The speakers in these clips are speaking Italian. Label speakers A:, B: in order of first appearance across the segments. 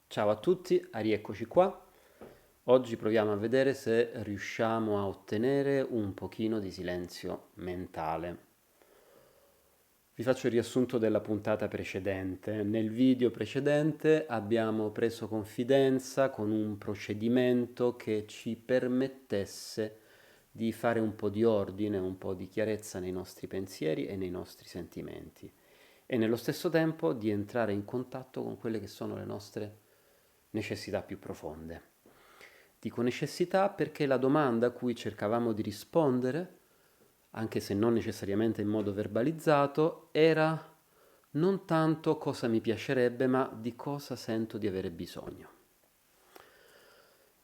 A: Ciao a tutti, rieccoci qua. Oggi proviamo a vedere se riusciamo a ottenere un pochino di silenzio mentale. Vi faccio il riassunto della puntata precedente. Nel video precedente abbiamo preso confidenza con un procedimento che ci permettesse di fare un po' di ordine, un po' di chiarezza nei nostri pensieri e nei nostri sentimenti e nello stesso tempo di entrare in contatto con quelle che sono le nostre necessità più profonde. Dico necessità perché la domanda a cui cercavamo di rispondere, anche se non necessariamente in modo verbalizzato, era non tanto cosa mi piacerebbe, ma di cosa sento di avere bisogno.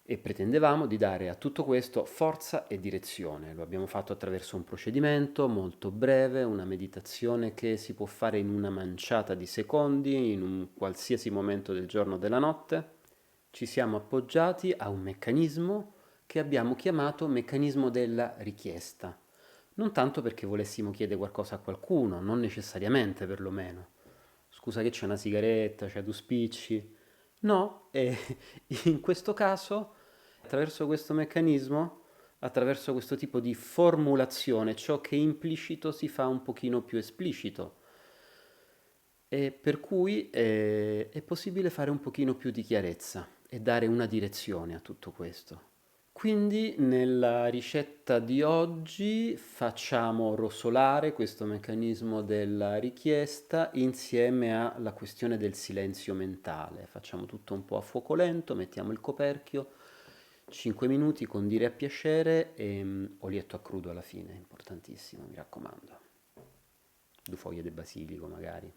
A: E pretendevamo di dare a tutto questo forza e direzione. Lo abbiamo fatto attraverso un procedimento molto breve, una meditazione che si può fare in una manciata di secondi, in un qualsiasi momento del giorno o della notte. Ci siamo appoggiati a un meccanismo che abbiamo chiamato meccanismo della richiesta. Non tanto perché volessimo chiedere qualcosa a qualcuno, non necessariamente perlomeno. Scusa che c'è una sigaretta, c'è due spicci. No, e in questo caso, attraverso questo meccanismo, attraverso questo tipo di formulazione, ciò che è implicito si fa un pochino più esplicito. E per cui è possibile fare un pochino più di chiarezza e dare una direzione a tutto questo. Quindi nella ricetta di oggi facciamo rosolare questo meccanismo della richiesta insieme alla questione del silenzio mentale. Facciamo tutto un po' a fuoco lento, mettiamo il coperchio, 5 minuti condire a piacere e olietto a crudo alla fine, importantissimo, mi raccomando. Due foglie di basilico magari.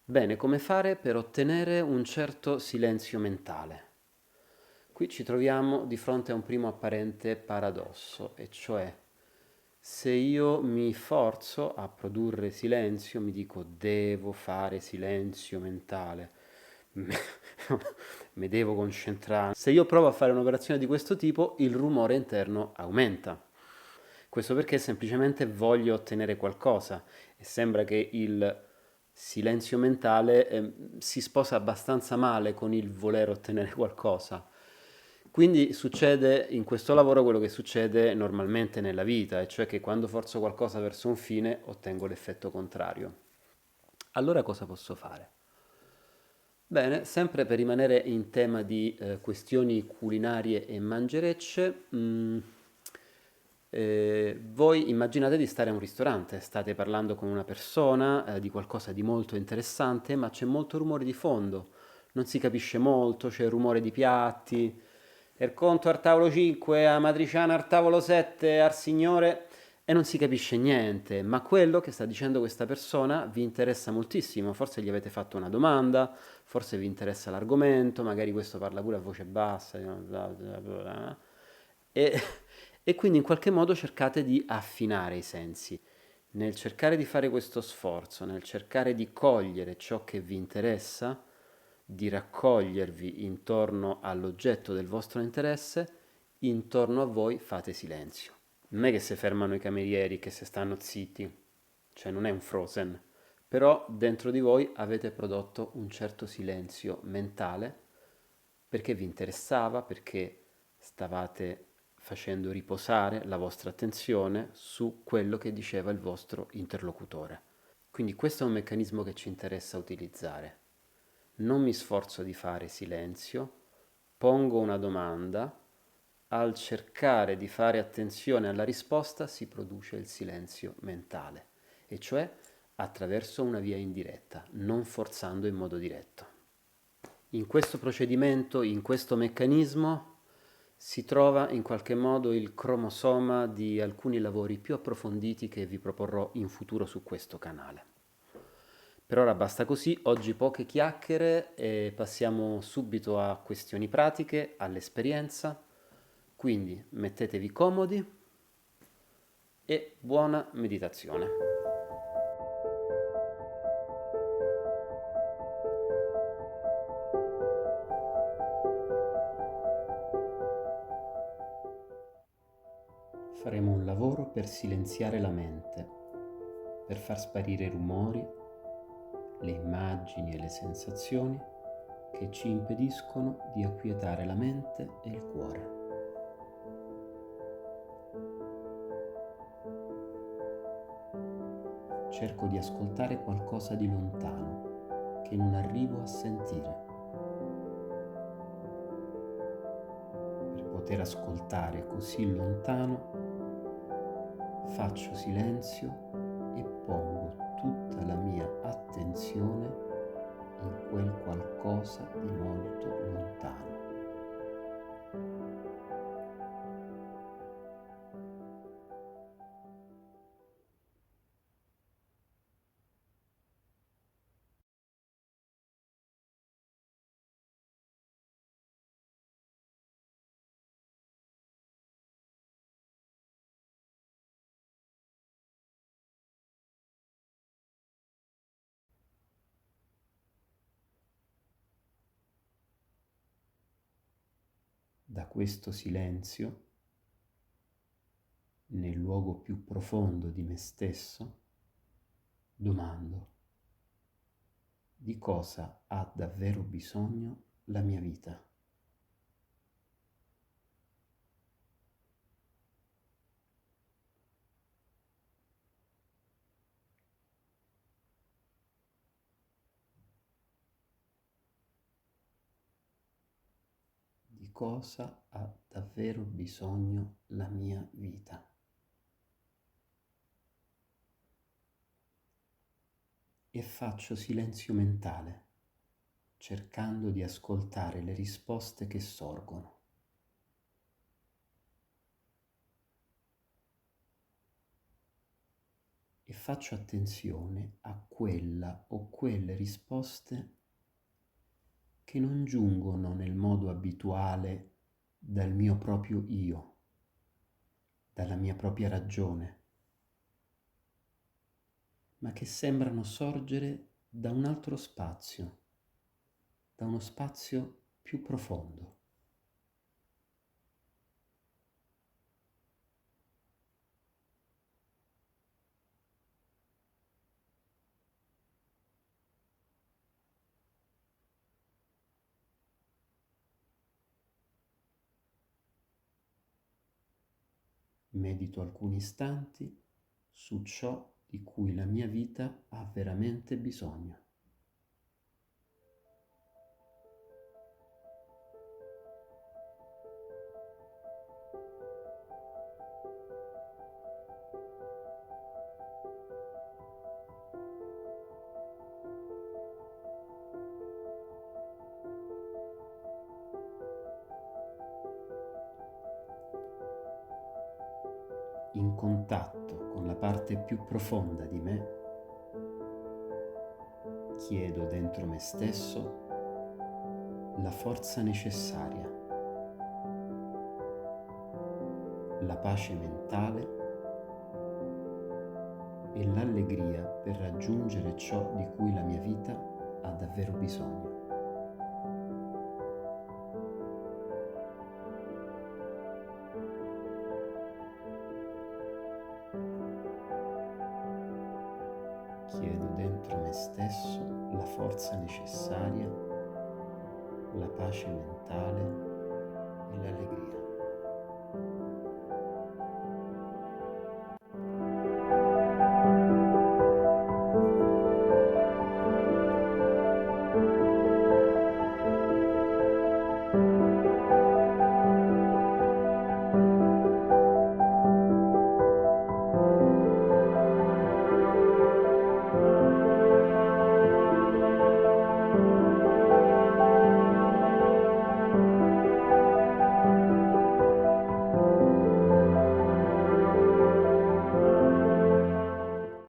A: Bene, come fare per ottenere un certo silenzio mentale? Qui ci troviamo di fronte a un primo apparente paradosso, e cioè se io mi forzo a produrre silenzio, mi dico devo fare silenzio mentale, mi devo concentrare. Se io provo a fare un'operazione di questo tipo, il rumore interno aumenta. Questo perché semplicemente voglio ottenere qualcosa e sembra che il silenzio mentale si sposa abbastanza male con il voler ottenere qualcosa. Quindi succede in questo lavoro quello che succede normalmente nella vita, e cioè che quando forzo qualcosa verso un fine ottengo l'effetto contrario. Allora cosa posso fare? Bene, sempre per rimanere in tema di questioni culinarie e mangerecce, voi immaginate di stare a un ristorante, state parlando con una persona di qualcosa di molto interessante, ma c'è molto rumore di fondo, non si capisce molto, c'è il rumore di piatti, il conto al tavolo 5, a matriciana al tavolo 7, al signore, e non si capisce niente, ma quello che sta dicendo questa persona vi interessa moltissimo, forse gli avete fatto una domanda, forse vi interessa l'argomento, magari questo parla pure a voce bassa, e, e quindi in qualche modo cercate di affinare i sensi. Nel cercare di fare questo sforzo, nel cercare di cogliere ciò che vi interessa, di raccogliervi intorno all'oggetto del vostro interesse, intorno a voi fate silenzio. Non è che si fermano i camerieri, che se stanno zitti, cioè non è un Frozen, però dentro di voi avete prodotto un certo silenzio mentale perché vi interessava, perché stavate facendo riposare la vostra attenzione su quello che diceva il vostro interlocutore. Quindi questo è un meccanismo che ci interessa utilizzare. Non mi sforzo di fare silenzio, pongo una domanda, al cercare di fare attenzione alla risposta si produce il silenzio mentale, e cioè attraverso una via indiretta, non forzando in modo diretto. In questo procedimento, in questo meccanismo, si trova in qualche modo il cromosoma di alcuni lavori più approfonditi che vi proporrò in futuro su questo canale. Per ora basta così, oggi poche chiacchiere e passiamo subito a questioni pratiche, all'esperienza. Quindi mettetevi comodi e buona meditazione. Faremo un lavoro per silenziare la mente. per far sparire i rumori, le immagini e le sensazioni che ci impediscono di acquietare la mente e il cuore. Cerco di ascoltare qualcosa di lontano che non arrivo a sentire. Per poter ascoltare così lontano, faccio silenzio e pongo tutta la mia attenzione in quel qualcosa di molto lontano. Da questo silenzio, nel luogo più profondo di me stesso, domando: di cosa ha davvero bisogno la mia vita? Di cosa ha davvero bisogno la mia vita? E faccio silenzio mentale, cercando di ascoltare le risposte che sorgono. E faccio attenzione a quella o quelle risposte che non giungono nel modo abituale dal mio proprio io, dalla mia propria ragione, ma che sembrano sorgere da un altro spazio, da uno spazio più profondo. Medito alcuni istanti su ciò di cui la mia vita ha veramente bisogno. In contatto con la parte più profonda di me, chiedo dentro me stesso la forza necessaria, la pace mentale e l'allegria per raggiungere ciò di cui la mia vita ha davvero bisogno. Chiedo dentro me stesso la forza necessaria, la pace mentale e l'allegria.